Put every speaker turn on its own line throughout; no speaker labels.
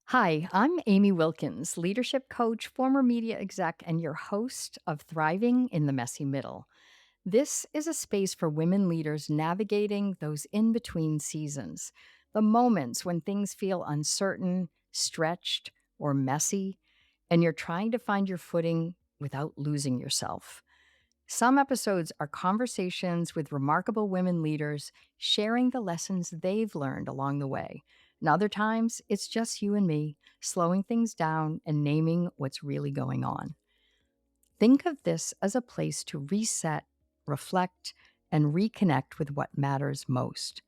Hi, I'm Amy Wilkins, leadership coach, former media exec, and your host of Thriving in the Messy Middle. This is a space for women leaders navigating those in between seasons, the moments when things feel uncertain, stretched, or messy, and you're trying to find your footing without losing yourself. Some episodes are conversations with remarkable women leaders sharing the lessons they've learned along the way. And other times, it's just you and me slowing things down and naming what's really going on. Think of this as a place to reset, reflect, and reconnect with what matters most.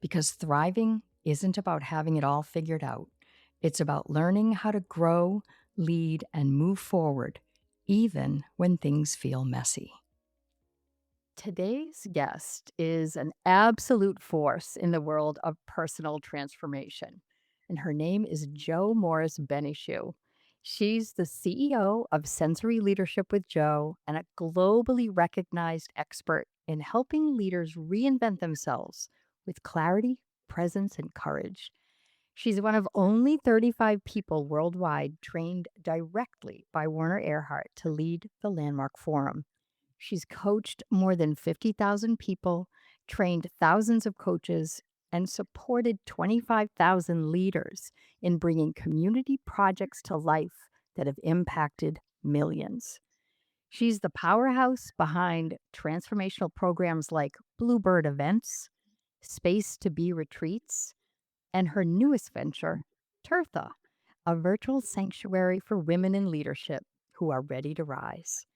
Because thriving isn't about having it all figured out, it's about learning how to grow, lead, and move forward, even when things feel messy. Today's guest is an absolute force in the world of personal transformation, and her name is Joh Morris Benichou. She's the CEO of Sensory Leadership with Joh and a globally recognized expert in helping leaders reinvent themselves with clarity, presence, and courage. She's one of only 35 people worldwide trained directly by Werner Erhard to lead the Landmark Forum. She's coached more than 50,000 people, trained thousands of coaches, and supported 25,000 leaders in bringing community projects to life that have impacted millions. She's the powerhouse behind transformational programs like Bluebird Events, Space to Be Retreats, and her newest venture, Tirtha, a virtual sanctuary for women in leadership who are ready to rise.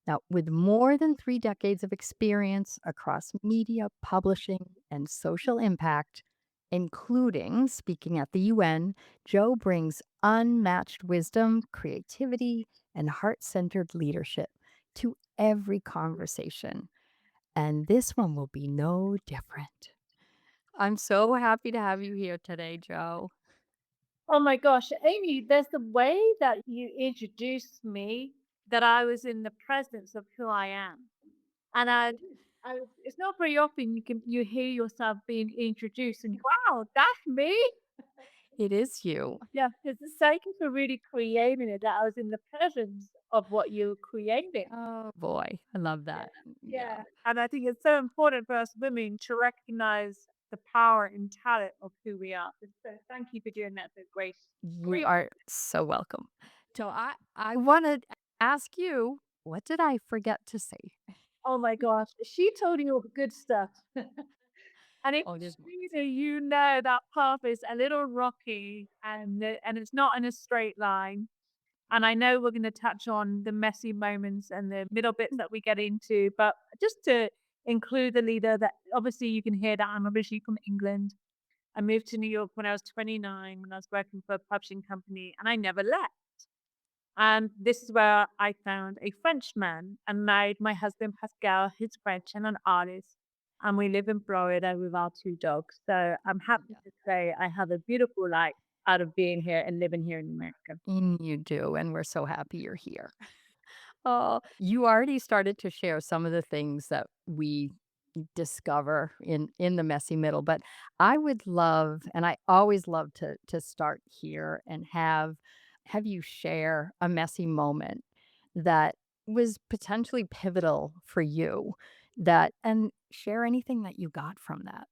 Now, with more than 3 decades of experience across media, publishing, and social impact, including speaking at the UN, Joh brings unmatched wisdom, creativity, and heart centered leadership to every conversation. And this one will be no different. I'm so happy to have you here today, Joh.
Oh my gosh, Amy, there's the way that you introduced me that I was in the presence of who I am. And it's not very often you hear yourself being introduced and wow, that's me.
It is you.
Yeah, it's thank you for really creating it. That I was in the presence of what you're creating.
Oh boy, I love
Yeah,
that. Yeah.
yeah. And I think it's so important for us women to recognize the power and talent of who we are. So thank you for doing that so
You
great.
are so welcome. So I want to ask you, what did I forget to say?
Oh my gosh, she told you all the good stuff. And if
Oh,
for
there's
some
more.
reason you know that path is a little rocky and it's not in a straight line. And I know we're going to touch on the messy moments and the middle bits that we get into, but just to include the leader that obviously you can hear that I'm originally from England. I moved to New York when I was 29 when I was working for a publishing company and I never left. And this is where I found a Frenchman and married my husband Pascal. He's French and an artist. And we live in Florida with our two dogs. So I'm happy
Yeah.
to say I have a beautiful life out of being here and living here in America.
You do, and we're so happy you're here. Oh, you already started to share some of the things that we discover in the messy middle, but I would love, and I always love to start here and have you share a messy moment that was potentially pivotal for you, that and share anything that you got from that.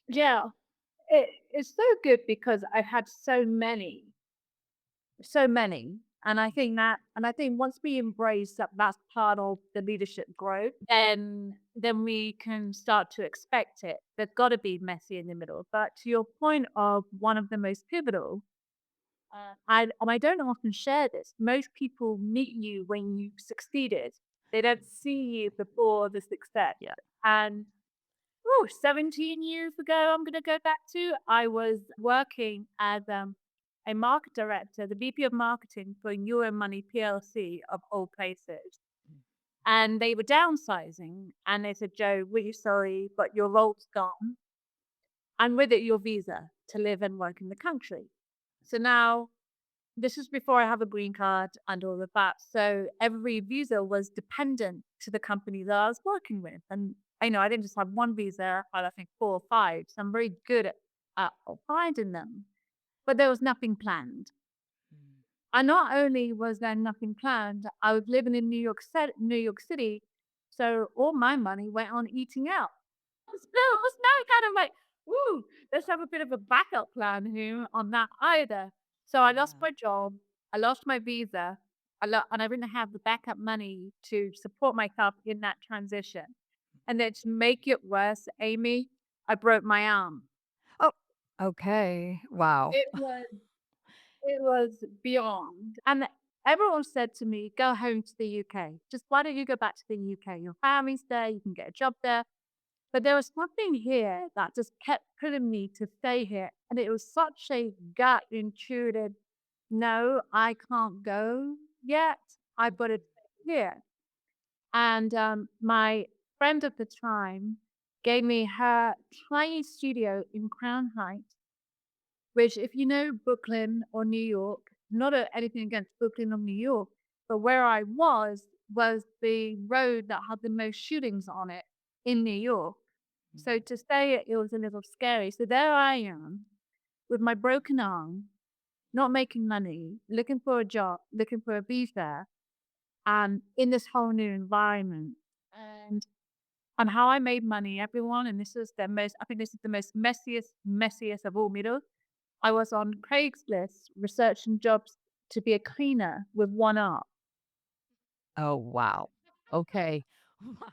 Yeah, it's so good because I've had so many. And I think once we embrace that that's part of the leadership growth, then we can start to expect it. There's got to be messy in the middle. But to your point of one of the most pivotal, I don't often share this. Most people meet you when you've succeeded. They don't see you before the success.
Yeah.
And 17 years ago, I'm going to go back to, I was working as a market director, the VP of marketing for Euro Money PLC of all places. And they were downsizing. And they said, Joe, we're sorry, but your role's gone. And with it, your visa to live and work in the country. So now this is before I have a green card and all of that. So every visa was dependent to the company that I was working with. And I know I didn't just have one visa, I had I think 4 or 5. So I'm very good at finding them. but there was nothing planned.
Mm.
And not only was there nothing planned, I was living in New York City, so all my money went on eating out. Was no kind of like, "Woo, let's have a bit of a backup plan here on that either." So I lost
Yeah.
my job, I lost my visa, and I didn't have the backup money to support myself in that transition. And then to make it worse, Amy, I broke my arm.
Oh, okay. Wow.
It was it was beyond. And everyone said to me, "Go home to the UK. Just why don't you go back to the UK? Your family's there, you can get a job there." But there was something here that just kept pulling me to stay here. And it was such a gut intuitive, no, I can't go yet. I've got to stay here. And my friend at the time gave me her tiny studio in Crown Heights, which, if you know Brooklyn or New York, not anything against Brooklyn or New York, but where I was the road that had the most shootings on it in New York. So
Mm.
to say it was a little scary. So there I am with my broken arm, not making money, looking for a job, looking for a visa, and in this whole new environment. And how I made money, everyone, and this is the most, I think this is the most messiest of all middle. I was on Craigslist researching jobs to be a cleaner with one arm.
Oh, wow. Okay. Wow.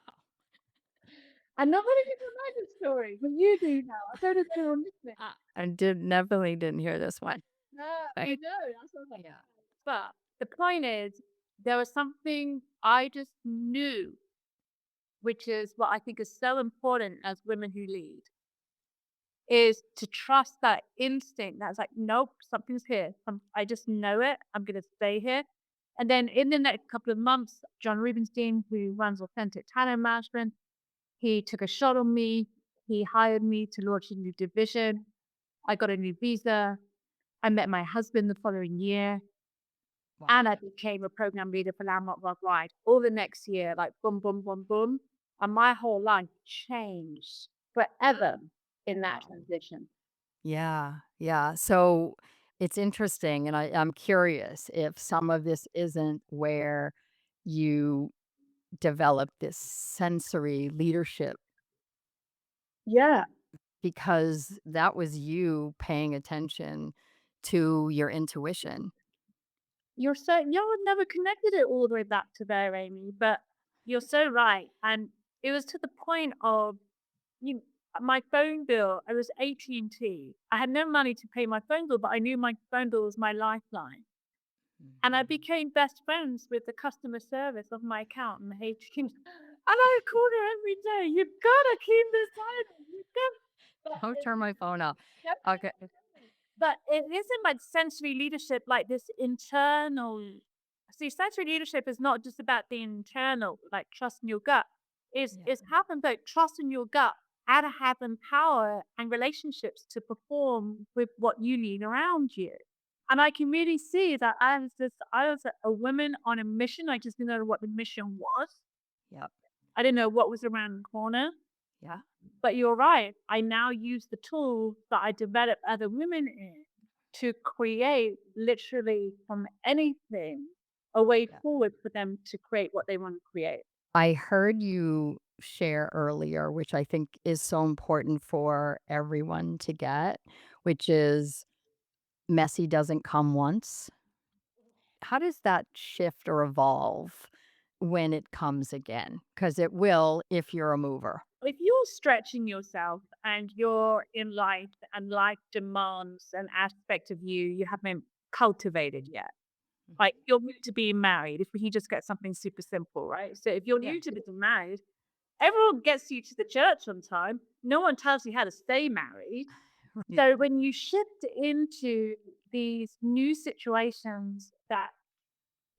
And nobody can know this story, but you do now. I don't know if anyone listening.
I definitely didn't hear this one.
No, I
Right.
know. That's what I was like.
Yeah.
But the point is, there was something I just knew, which is what I think is so important as women who lead, is to trust that instinct that's like, nope, something's here. I just know it. I'm going to stay here. And then in the next couple of months, John Rubenstein, who runs Authentic Talent Management, he took a shot on me. He hired me to launch a new division. I got a new visa. I met my husband the following year.
Wow.
And I became a program leader for Landmark Worldwide all the next year, like boom, boom, boom, boom. And my whole life changed forever in that
Wow.
transition.
Yeah. Yeah. So it's interesting. And I'm curious if some of this isn't where you develop this sensory leadership
Yeah.
because that was you paying attention to your intuition.
You're never connected it all the way back to there, Amy, but you're so right. And it was to the point of you my phone bill, I was AT&T. I had no money to pay my phone bill, but I knew my phone bill was my lifeline. And I
Mhm.
became best friends with the customer service of my account and the HQ. And I called her every day. You've gotta keep this silent. You got but
Don't turn my phone off.
no,
Okay.
but it isn't like sensory leadership, like this internal. See, sensory leadership is not just about the internal, like trusting your gut.
Yeah.
It's having like trust in your gut, how to have power and relationships to perform with what you need around you. And I can really see that I was a woman on a mission. I just didn't know what the mission was.
Yep.
I didn't know what was around the corner.
Yeah.
But you're right. I now use the tools that I develop other women in to create literally from anything a way
Yeah.
forward for them to create what they want to create.
I heard you share earlier, which I think is so important for everyone to get, which is messy doesn't come once. How does that shift or evolve when it comes again? Because it will if you're a mover.
If you're stretching yourself and you're in life and life demands an aspect of you haven't cultivated yet. Like
Mhm.
you're new to being married, if we just get something super simple, right? So if you're
Yeah.
new to being married, everyone gets you to the church on time. No one tells you how to stay married.
Yeah.
So when you shift into these new situations that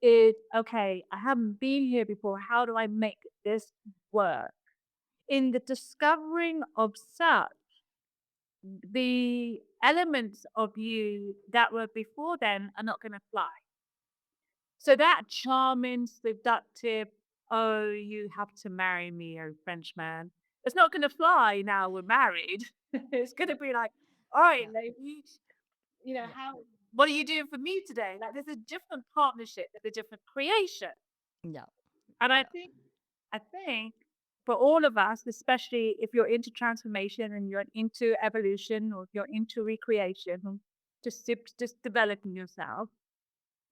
is, okay, I haven't been here before. How do I make this work? In the discovering of such, the elements of you that were before then are not going to fly. So that charming, seductive, oh, you have to marry me, oh Frenchman. It's not going to fly now we're married. It's going to be like, all right,
Yeah.
ladies,
Yeah.
how what are you doing for me today? Like there's a different partnership, there's a different creation.
Yeah.
And
Yeah.
I think for all of us, especially if you're into transformation and you're into evolution or if you're into recreation or just developing yourself,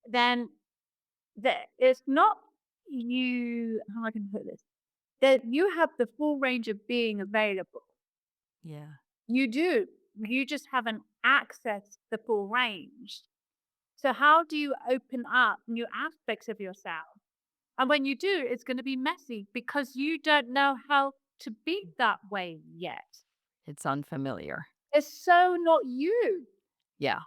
then it's not you how I can put this, that you have the full range of being available.
Yeah.
You do. You just haven't accessed the full range. So how do you open up new aspects of yourself? And when you do, it's going to be messy because you don't know how to be that way yet.
It's unfamiliar.
It's so not you.
Yeah.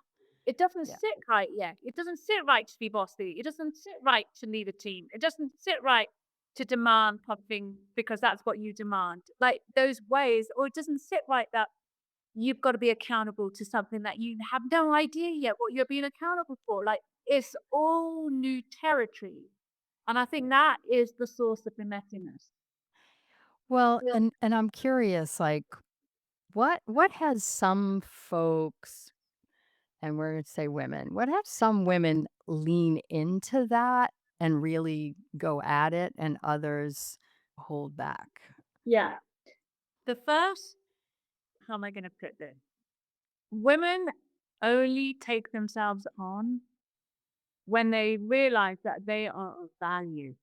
It doesn't
Yeah.
sit right yet. It doesn't sit right to be bossy. It doesn't sit right to lead a team. It doesn't sit right to demand something because that's what you demand. Like those ways, or it doesn't sit right that you've got to be accountable to something that you have no idea yet what you're being accountable for. Like it's all new territory. And I think that is the source of the messiness.
Well,
Yeah.
and I'm curious, like, what has some folks, and we're gonna say women, what have some women lean into that and really go at it and others hold back?
Yeah. The first, how am I going to put this? Women only take themselves on when they realize that they are of value.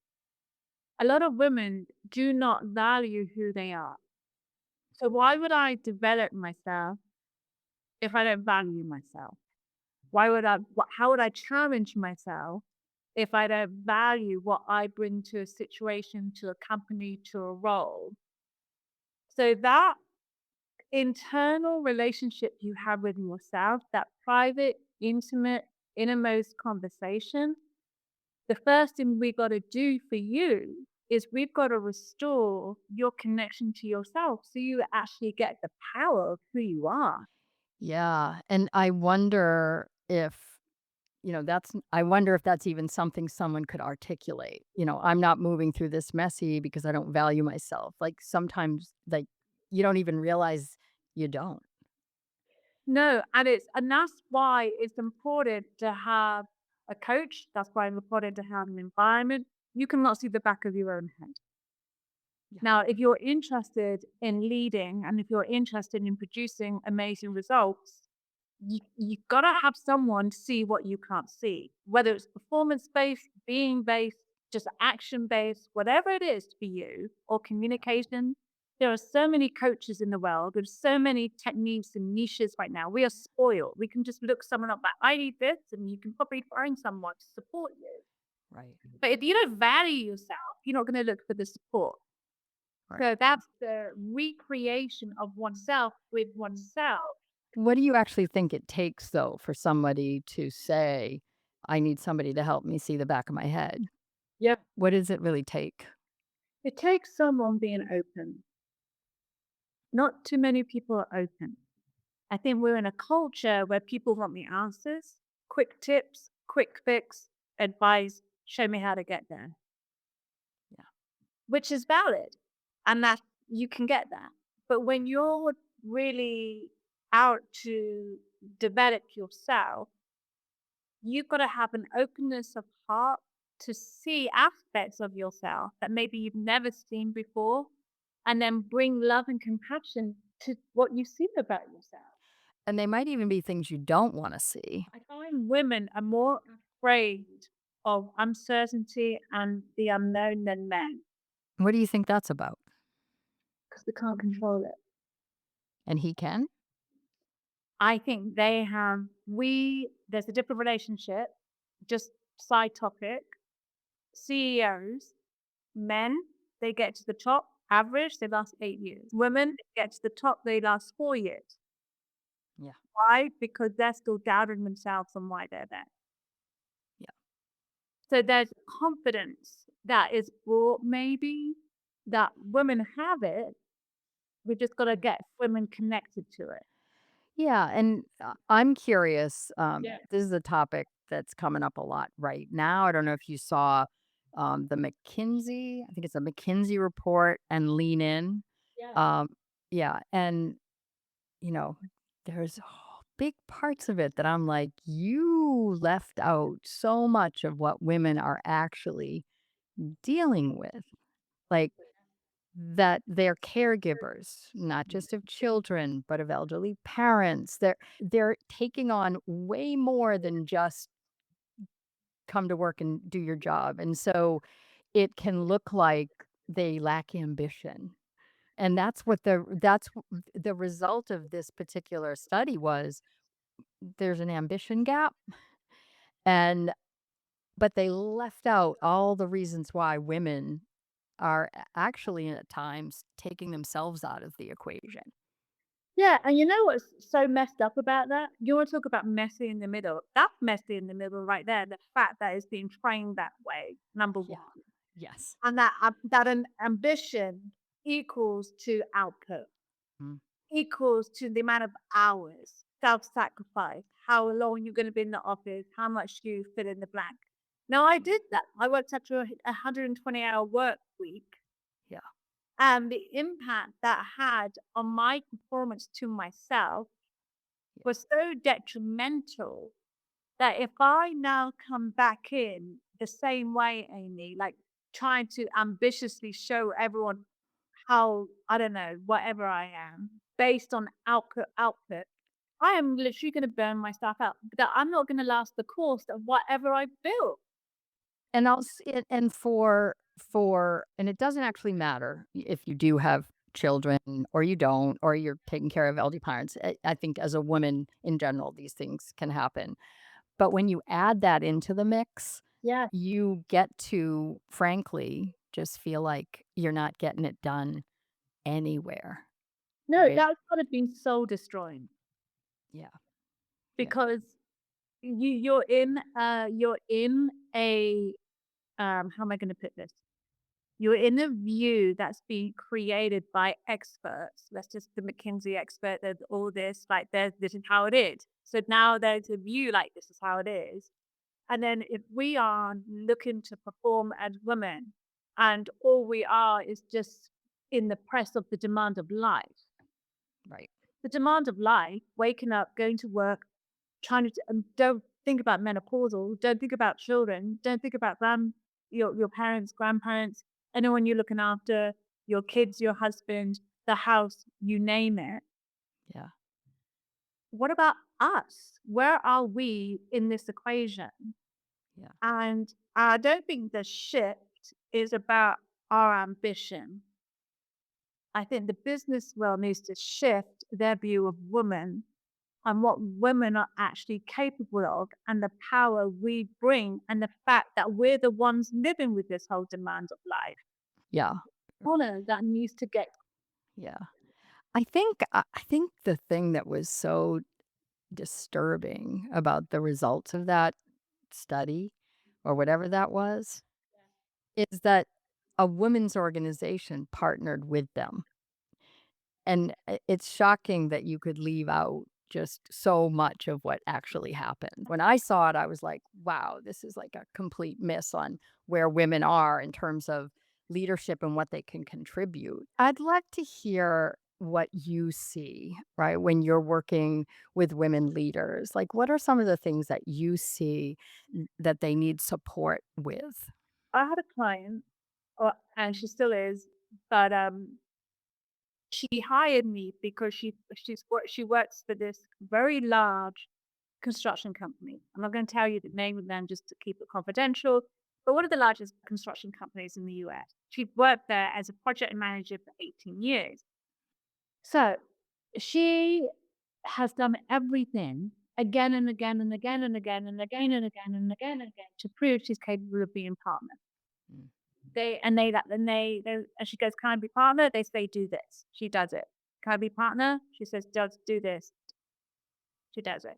A lot of women do not value who they are. So why would I develop myself if I don't value myself? Why would how would I challenge myself if I don't value what I bring to a situation, to a company, to a role? So that internal relationship you have with yourself, that private, intimate, innermost conversation, the first thing we got to do for you is we've got to restore your connection to yourself so you actually get the power of who you are.
Yeah, and I wonder if, I wonder if that's even something someone could articulate. I'm not moving through this messy because I don't value myself. Like, sometimes, like, you don't even realize you don't.
No, and that's why it's important to have a coach. That's why it's important to have an environment. You cannot see the back of your own head.
Yeah.
Now, if you're interested in leading and if you're interested in producing amazing results, you've got to have someone see what you can't see, whether it's performance based, being based, just action based, whatever it is for you, or communication. There are so many coaches in the world. There's so many techniques and niches right now. We are spoiled. We can just look someone up like, I need this, and you can probably find someone to support you.
Right.
But if you don't value yourself, you're not going to look for the support.
Right.
So that's the recreation of oneself with oneself.
What do you actually think it takes, though, for somebody to say, I need somebody to help me see the back of my head?
Yeah.
What does it really take?
It takes someone being open. Not too many people are open. I think we're in a culture where people want the answers, quick tips, quick fix, advice, show me how to get there,
Yeah.
which is valid. And that you can get that. But when you're really out to develop yourself, you've got to have an openness of heart to see aspects of yourself that maybe you've never seen before, and then bring love and compassion to what you see about yourself.
And they might even be things you don't wanna see.
I find women are more afraid of uncertainty and the unknown than men
What do you think that's about?
because they can't control it.
And he can?
I think there's a different relationship, just side topic. CEOs, men, they get to the top, average, they last 8 years. Women, they get to the top, they last 4 years.
Yeah.
Why? Because they're still doubting themselves on why they're there.
Yeah.
So there's confidence that is brought maybe that women have it. We just got to get women connected to it.
Yeah, and, I'm curious,
Yeah.
this is a topic that's coming up a lot right now. I don't know if you saw, the McKinsey, I think it's a McKinsey report, and Lean In.
Yeah.
Um, yeah, and, you know, there's big parts of it that I'm like, you left out so much of what women are actually dealing with. Like that they're caregivers, not just of children, but of elderly parents. They're taking on way more than just come to work and do your job. And so it can look like they lack ambition. And the result of this particular study was there's an ambition gap, and but they left out all the reasons why women are actually at times taking themselves out of the equation.
Yeah, and you know what's so messed up about that? You wanna talk about messy in the middle. That's messy in the middle right there, the fact that it's being trained that way, number
Yeah.
1.
Yes.
And that an ambition equals to output,
Mm,
equals to the amount of hours, self-sacrifice, how long you're gonna be in the office, how much you fill in the blank. Now I did that. I worked up to a 120-hour work week,
yeah.
and the impact that had on my performance to myself
Yeah.
was so detrimental that if I now come back in the same way, Amy, like trying to ambitiously show everyone how, I don't know, whatever I am, based on output, I am literally going to burn myself out. That I'm not going to last the course of whatever I built.
And also, and for and it doesn't actually matter if you do have children or you don't, or you're taking care of elderly parents. I think as a woman in general, these things can happen. But when you add that into the mix,
Yeah.
you get to, frankly, just feel like you're not getting it done anywhere,
No,
right?
that would have been soul destroying
Yeah, yeah,
because you're in a how am I going to put this? You're in a view that's being created by experts. That's just the McKinsey expert, there's all this, like, this is how it is. So now there's a view like this is how it is. And then if we are looking to perform as women and all we are is just in the press of the demand of life,
right.
the demand of life, waking up, going to work, trying to, don't think about menopausal, don't think about children, don't think about your parents, grandparents, anyone you're looking after, your kids, your husband, the house, you name it.
Yeah,
What about us? Where are we in this equation?
yeah,
And I don't think the shift is about our ambition. I think the business world needs to shift their view of women and what women are actually capable of and the power we bring and the fact that we're the ones living with this whole demand of life.
yeah,
Honor that needs to get.
yeah. I think the thing that was so disturbing about the results of that study, or whatever that was, is that a women's organization partnered with them. And it's shocking that you could leave out just so much of what actually happened. When I saw it, I was like, wow, this is like a complete miss on where women are in terms of leadership and what they can contribute. I'd like to hear what you see, right, when you're working with women leaders. Like, what are some of the things that you see that they need support with?
I had a client, and she still is, but she hired me because she works for this very large construction company. I'm not going to tell you the name of them just to keep it confidential, but one of the largest construction companies in the US. She worked there as a project manager for 18 years. So she has done everything again and again and again and again and again and again and again and again to prove she's capable of being partner.
Mm,
And she goes, "Can I be partner?" They say, "Do this." She does it. "Can I be partner?" She says, "Does do this." She does it.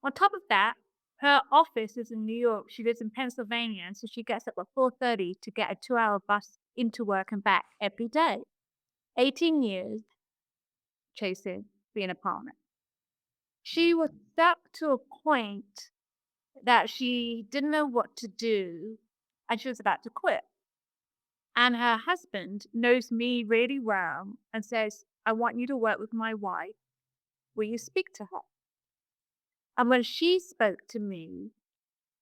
On top of that, her office is in New York. She lives in Pennsylvania, and so she gets up at 4:30 to get a 2-hour bus into work and back every day. 18 years chasing being a partner. She was stuck to a point that she didn't know what to do, and she was about to quit. And her husband knows me really well and says, "I want you to work with my wife. Will you speak to her?" And when she spoke to me,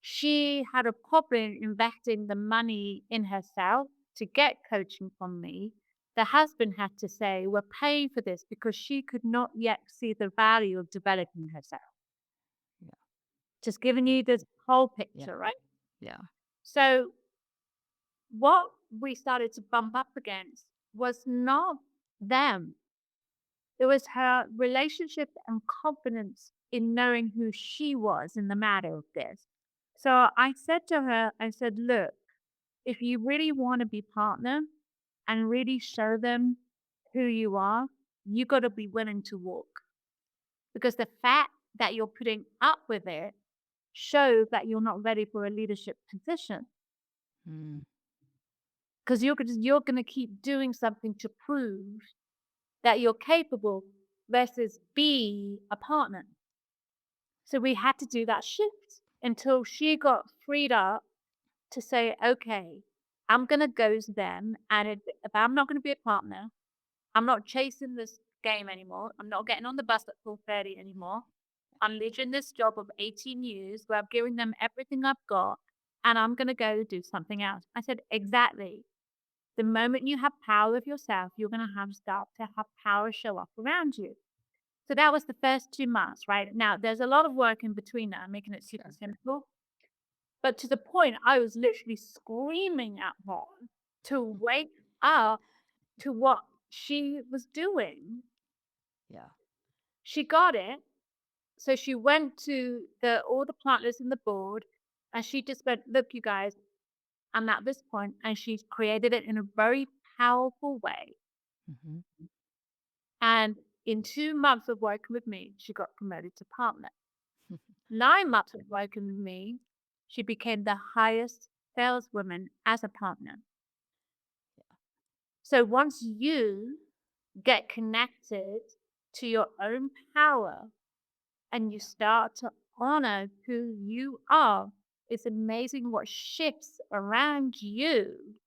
she had a problem investing the money in herself to get coaching from me. The husband had to say, "We're paying for this," because she could not yet see the value of developing herself.
Yeah.
Just giving you this whole
Yeah.
picture, right?
Yeah.
So what we started to bump up against was not them. It was her relationship and confidence in knowing who she was in the matter of this. So I said to her, I said, "Look, if you really want to be partner and really show them who you are, you got to be willing to walk, because the fact that you're putting up with it shows that you're not ready for a leadership position,
Mm.
because you're going to keep doing something to prove that you're capable versus be a partner." So we had to do that shift until she got freed up to say, "Okay, I'm going to go to them. And if I'm not going to be a partner, I'm not chasing this game anymore. I'm not getting on the bus at 4:30 anymore. I'm leaving this job of 18 years where I'm giving them everything I've got, and I'm going to go do something else." I said, "Exactly. The moment you have power with yourself, you're going to have start to have power show up around you." So that was the first 2 months, right? Now, there's a lot of work in between that, making it super
Sure.
simple, but to the point I was literally screaming at her to wake up to what she was doing.
Yeah.
She got it, so she went to the all the plant lists in the board, and she just went, "Look, you guys, I'm at this point," and she created it in a very powerful way,
Mhm.
and in 2 months of working with me, she got promoted to partner. 9 months of working with me, she became the highest saleswoman as a partner. So once you get connected to your own power and you start to honor who you are, it's amazing what shifts around you,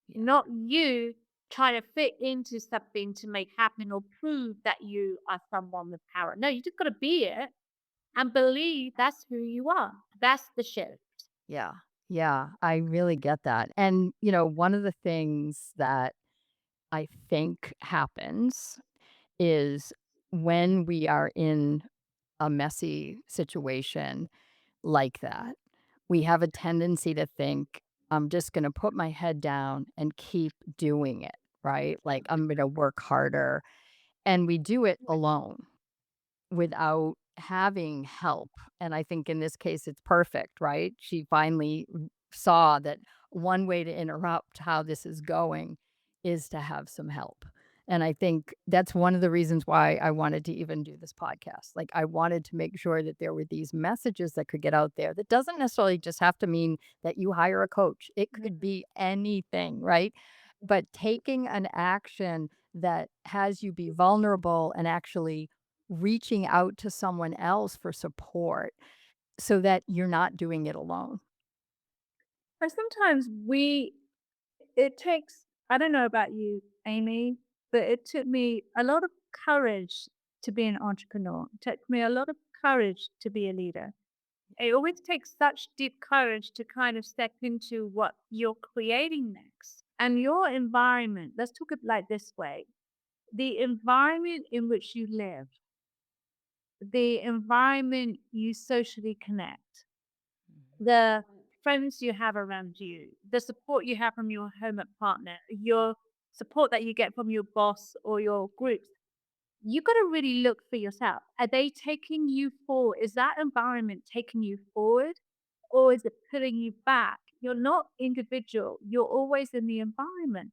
Yeah.
not you trying to fit into something to make happen or prove that you are someone with power. No, you just got to be it and believe that's who you are. That's the shift.
Yeah. Yeah. I really get that. And, one of the things that I think happens is when we are in a messy situation like that, we have a tendency to think, I'm just going to put my head down and keep doing it, right? Like, I'm going to work harder. And we do it alone without having help. And I think in this case, it's perfect, right? She finally saw that one way to interrupt how this is going is to have some help. And I think that's one of the reasons why I wanted to even do this podcast. Like, I wanted to make sure that there were these messages that could get out there that doesn't necessarily just have to mean that you hire a coach, it could be anything, right? But taking an action that has you be vulnerable and actually reaching out to someone else for support so that you're not doing it alone.
And sometimes it takes, I don't know about you, Amy, but it took me a lot of courage to be an entrepreneur. It took me a lot of courage to be a leader. It always takes such deep courage to kind of step into what you're creating next. And your environment, let's talk it like this way: the environment in which you live, the environment you socially connect, the friends you have around you, the support you have from your home partner, your support that you get from your boss or your groups. You got to really look for yourself. Are they taking you forward? Is that environment taking you forward, or is it pulling you back? You're not individual. You're always in the environment,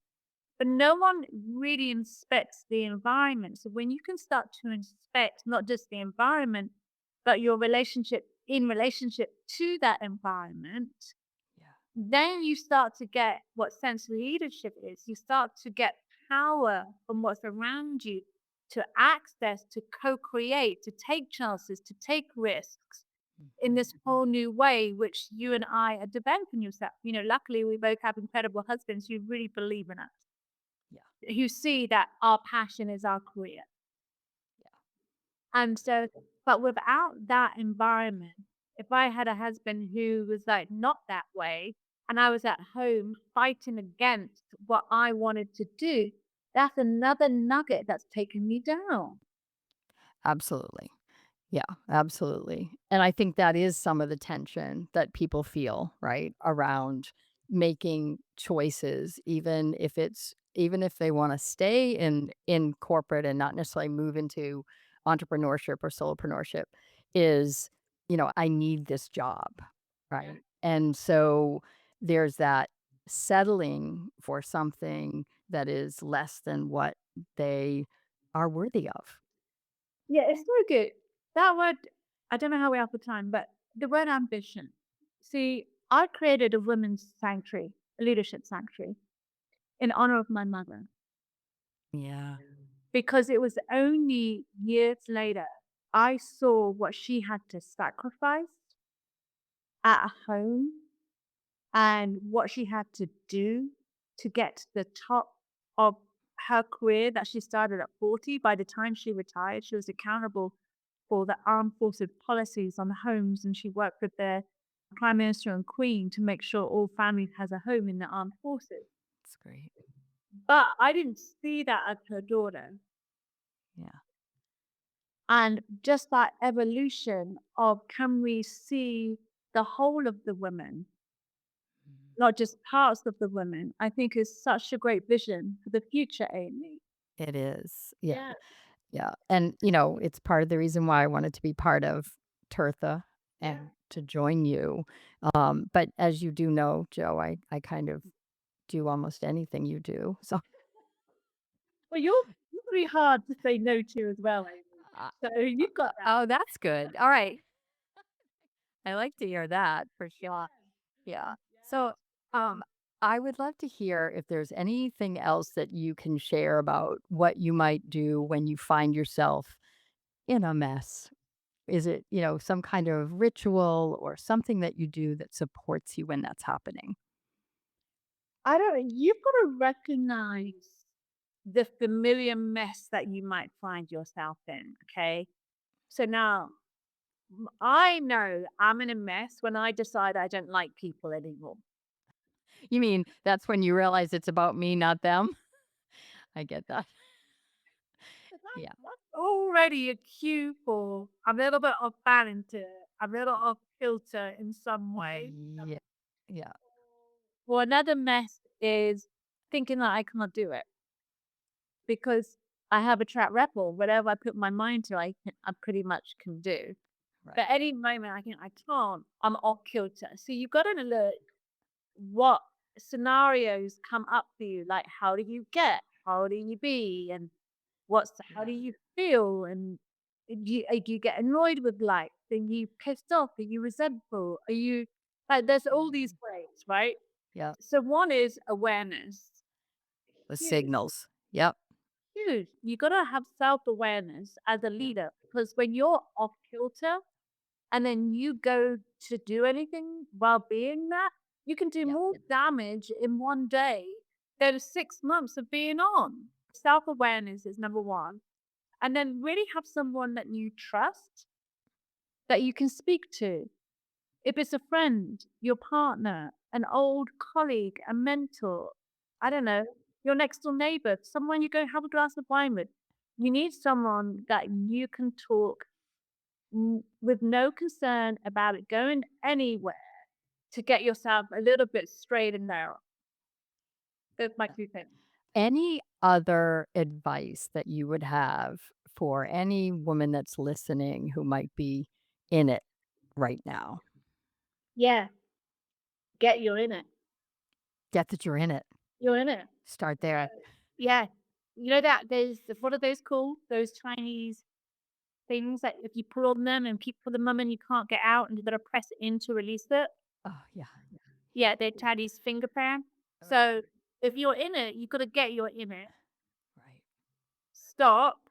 but no one really inspects the environment. So when you can start to inspect not just the environment, but your relationship to that environment,
Yeah.
then you start to get what sense leadership is. You start to get power from what's around you to access, to co create, to take chances, to take risks in
Mhm.
this whole new way, which you and I are developing yourself. Luckily, we both have incredible husbands who really believe in us,
Yeah.
who see that our passion is our career.
Yeah.
And so But without that environment, if I had a husband who was like not that way and I was at home fighting against what I wanted to do, that's another nugget that's taken me down.
Absolutely. Yeah, absolutely. And I think that is some of the tension that people feel, right? Around making choices, even if they want to stay in corporate and not necessarily move into entrepreneurship or solopreneurship, is, I need this job,
Yeah.
right? And so there's that settling for something that is less than what they are worthy of.
Yeah, it's so good. That word, I don't know how we have the time, but the word ambition. See, I created a women's sanctuary, a leadership sanctuary in honor of my mother
Yeah.
because it was only years later I saw what she had to sacrifice at home and what she had to do to get to the top of her career that she started at 40. By the time she retired, she was accountable for the armed forces policies on the homes, and she worked with the prime minister and queen to make sure all families has a home in the armed forces.
That's great.
But I didn't see that as her daughter.
Yeah.
And just that evolution of can we see the whole of the women,
Mhm.
not just parts of the women, I think is such a great vision for the future, Amy.
It is. Yeah.
Yeah.
Yeah. And, it's part of the reason why I wanted to be part of Tertha
Yeah.
and to join you. But as you do know, Joe, I kind of do almost anything you do. So,
Well, you're pretty hard to say no to as well, Amy.
uh,
So you've got that.
oh, that's good. All right. I like to hear that for sure. Yeah. So, um, I would love to hear if there's anything else that you can share about what you might do when you find yourself in a mess. Is it, some kind of ritual or something that you do that supports you when that's happening?
I don't you've got to recognize the familiar mess that you might find yourself in, okay? So now I know I'm in a mess when I decide I don't like people anymore.
You mean that's when you realize it's about me, not them? I get that.
So
Yeah.
that's already a cue for I'm a little bit off balance, I'm a little off kilter in some way.
Yeah. Yeah.
Well, another mess is thinking that I cannot do it because I have a track record. Whatever I put my mind to, I pretty much can do.
Right.
But any moment I think I can't, I'm off kilter. So you've got to look what scenarios come up for you. Like, how do you get? How do you be? And how do you feel? And do you get annoyed with life? Are you pissed off? Are you resentful? Are you like, there's all these ways, right?
Yeah.
So one is awareness.
The
Huge,
signals. Yep.
huge. You gotta have self-awareness as a
Yeah.
leader because when you're off kilter and then you go to do anything while being that, you can do
Yeah.
more damage in one day than 6 months of being on. Self-awareness is number one. And then really have someone that you trust that you can speak to. If it's a friend, your partner, an old colleague, a mentor, I don't know, your next door neighbor, someone you go have a glass of wine with. You need someone that you can talk with no concern about it going anywhere to get yourself a little bit straight and narrow. That's my
Yeah.
2 cents.
Any other advice that you would have for any woman that's listening who might be in it right now?
Yeah, get you in it.
Get that you're in it.
You're in it.
Start there.
Yeah. You know that there's what are those called? Those Chinese things that if you pull on them and keep pulling them and you can't get out and you gotta press it in to release it.
Oh, yeah.
Yeah, they're Chinese finger pan.
Right.
So if you're in it, you gotta get you're in it.
Right.
Stop,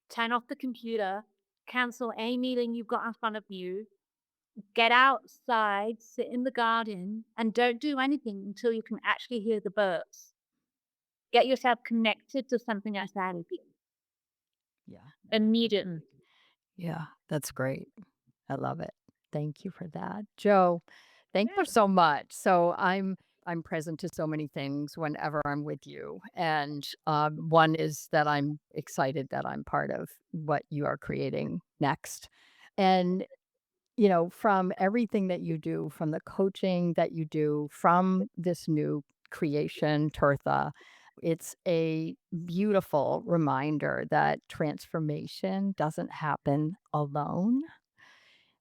turn off the computer, cancel any meeting you've got in front of you, get outside, sit in the garden, and don't do anything until you can actually hear the birds. Get yourself connected to something outside of you
Yeah.
immediately.
Yeah, that's great. I love it. Thank you for that. Joe, thank you
Yeah.
so much. So I'm present to so many things whenever I'm with you. And one is that I'm excited that I'm part of what you are creating next. And from everything that you do, from the coaching that you do, from this new creation, Tertha, it's a beautiful reminder that transformation doesn't happen alone,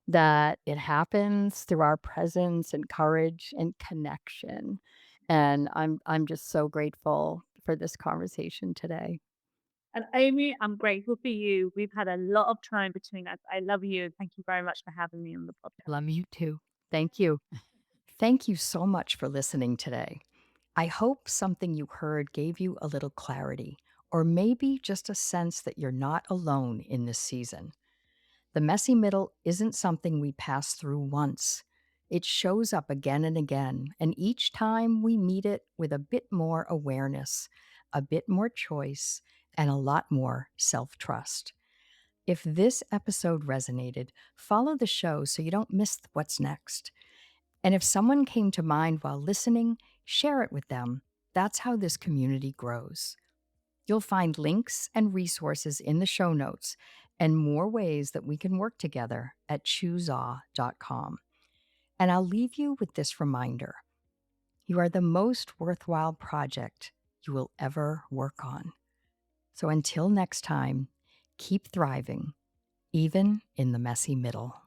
that it happens through our presence and courage and connection. And I'm just so grateful for this conversation today.
And Amy, I'm grateful for you. We've had a lot of time between us. I love you. Thank you very much for having me on the podcast.
Love you too. Thank you. Thank you so much for listening today. I hope something you heard gave you a little clarity, or maybe just a sense that you're not alone in this season. The messy middle isn't something we pass through once. It shows up again and again, and each time we meet it with a bit more awareness, a bit more choice, and a lot more self trust. If this episode resonated, follow the show so you don't miss what's next. And if someone came to mind while listening, share it with them. That's how this community grows. You'll find links and resources in the show notes and more ways that we can work together at chooseaw.com. And I'll leave you with this reminder: you are the most worthwhile project you will ever work on. So until next time, keep thriving, even in the messy middle.